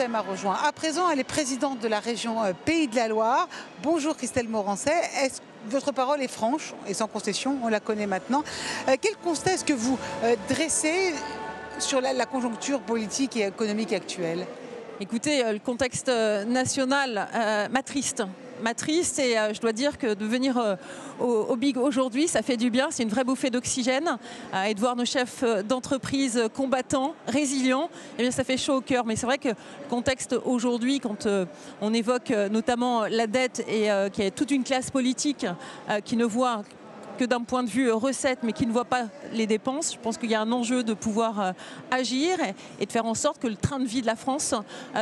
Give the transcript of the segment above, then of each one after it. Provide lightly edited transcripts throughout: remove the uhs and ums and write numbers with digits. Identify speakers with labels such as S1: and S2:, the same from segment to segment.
S1: Morancet m'a rejoint. À présent, elle est présidente de la région Pays de la Loire. Bonjour Christelle Morancet. Votre parole est franche et sans concession, on la connaît maintenant. Quel constat est-ce que vous dressez sur la conjoncture politique et économique actuelle?
S2: Écoutez, le contexte national m'attriste. Et je dois dire que de venir au Big aujourd'hui, ça fait du bien, c'est une vraie bouffée d'oxygène. Et de voir nos chefs d'entreprise combattants, résilients, eh bien, ça fait chaud au cœur. Mais c'est vrai que le contexte aujourd'hui, quand on évoque notamment la dette et qu'il y a toute une classe politique qui ne voit que d'un point de vue recettes, mais qui ne voit pas les dépenses. Je pense qu'il y a un enjeu de pouvoir agir et de faire en sorte que le train de vie de la France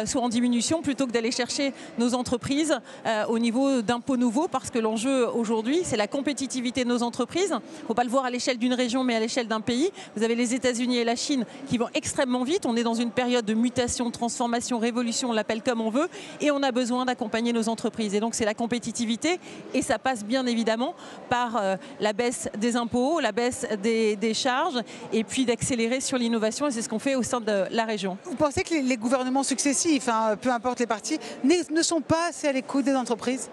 S2: soit en diminution plutôt que d'aller chercher nos entreprises au niveau d'impôts nouveaux, parce que l'enjeu aujourd'hui, c'est la compétitivité de nos entreprises. Il ne faut pas le voir à l'échelle d'une région, mais à l'échelle d'un pays. Vous avez les États-Unis et la Chine qui vont extrêmement vite. On est dans une période de mutation, de transformation, révolution, on l'appelle comme on veut, et on a besoin d'accompagner nos entreprises. Et donc c'est la compétitivité, et ça passe bien évidemment par la baisse des impôts, la baisse des charges, et puis d'accélérer sur l'innovation, et c'est ce qu'on fait au sein de la région.
S1: Vous pensez que les gouvernements successifs, peu importe les partis, ne sont pas assez à l'écoute des entreprises?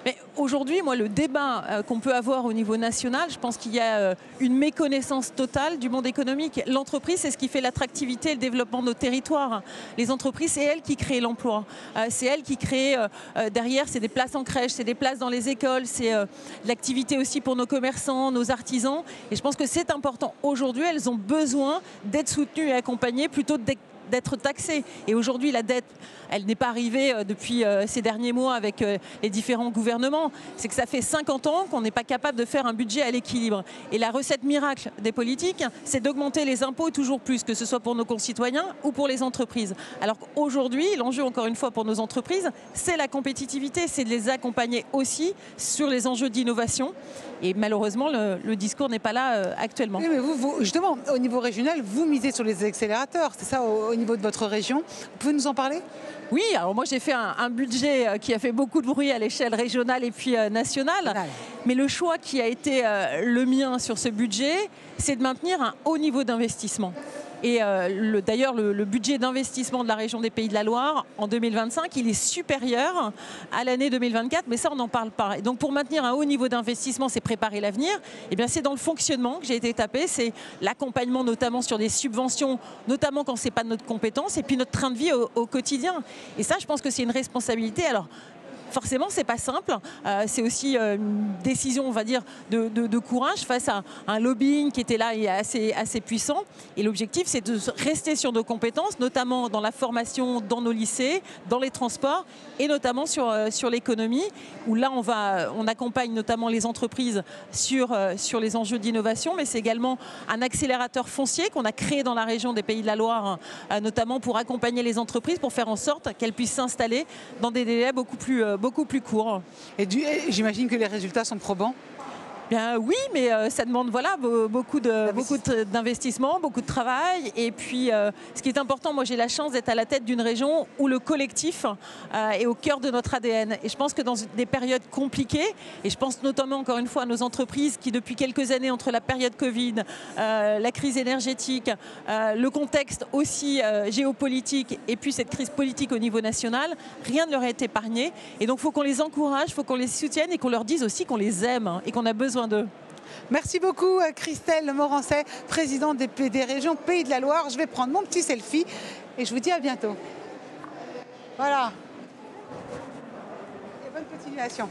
S2: Mais aujourd'hui, moi, le débat qu'on peut avoir au niveau national, je pense qu'il y a une méconnaissance totale du monde économique. L'entreprise, c'est ce qui fait l'attractivité et le développement de nos territoires. Les entreprises, c'est elles qui créent l'emploi. C'est elles qui créent, derrière, c'est des places en crèche, c'est des places dans les écoles, c'est de l'activité aussi pour nos commerçants, nos artisans. Et je pense que c'est important. Aujourd'hui, elles ont besoin d'être soutenues et accompagnées plutôt d'être taxées. Et aujourd'hui, la dette, elle n'est pas arrivée depuis ces derniers mois avec les différents gouvernements. C'est que ça fait 50 ans qu'on n'est pas capable de faire un budget à l'équilibre. Et la recette miracle des politiques, c'est d'augmenter les impôts toujours plus, que ce soit pour nos concitoyens ou pour les entreprises. Alors qu'aujourd'hui, l'enjeu, encore une fois, pour nos entreprises, c'est la compétitivité, c'est de les accompagner aussi sur les enjeux d'innovation. Et malheureusement, le discours n'est pas là actuellement.
S1: Oui, mais vous, justement, au niveau régional, vous misez sur les accélérateurs, c'est ça, au niveau de votre région. Vous pouvez nous en parler?
S2: Oui, alors moi j'ai fait un budget qui a fait beaucoup de bruit à l'échelle régionale et puis nationale. Mais le choix qui a été le mien sur ce budget, c'est de maintenir un haut niveau d'investissement. Et d'ailleurs, le budget d'investissement de la région des Pays de la Loire en 2025, il est supérieur à l'année 2024, mais ça, on n'en parle pas. Et donc, pour maintenir un haut niveau d'investissement, c'est préparer l'avenir. Et bien, c'est dans le fonctionnement que j'ai été tapée, c'est l'accompagnement notamment sur des subventions, notamment quand ce n'est pas de notre compétence, et puis notre train de vie au quotidien. Et ça, je pense que c'est une responsabilité. Alors, forcément, c'est pas simple. C'est aussi une décision, on va dire, de courage face à un lobbying qui était là et assez puissant. Et l'objectif, c'est de rester sur nos compétences, notamment dans la formation, dans nos lycées, dans les transports et notamment sur l'économie, où là, on accompagne notamment les entreprises sur les enjeux d'innovation, mais c'est également un accélérateur foncier qu'on a créé dans la région des Pays de la Loire, notamment pour accompagner les entreprises, pour faire en sorte qu'elles puissent s'installer dans des délais beaucoup plus court.
S1: Et j'imagine que les résultats sont probants?
S2: Bien, oui, mais ça demande beaucoup d'investissement, beaucoup de travail. Et puis, ce qui est important, moi j'ai la chance d'être à la tête d'une région où le collectif est au cœur de notre ADN. Et je pense que dans des périodes compliquées, et je pense notamment encore une fois à nos entreprises qui depuis quelques années, entre la période Covid, la crise énergétique, le contexte aussi géopolitique et puis cette crise politique au niveau national, rien ne leur a été épargné. Et donc il faut qu'on les encourage, il faut qu'on les soutienne et qu'on leur dise aussi qu'on les aime et qu'on a besoin d'eux.
S1: Merci beaucoup Christelle Morancet, présidente des régions Pays de la Loire. Je vais prendre mon petit selfie et je vous dis à bientôt. Voilà. Et bonne continuation.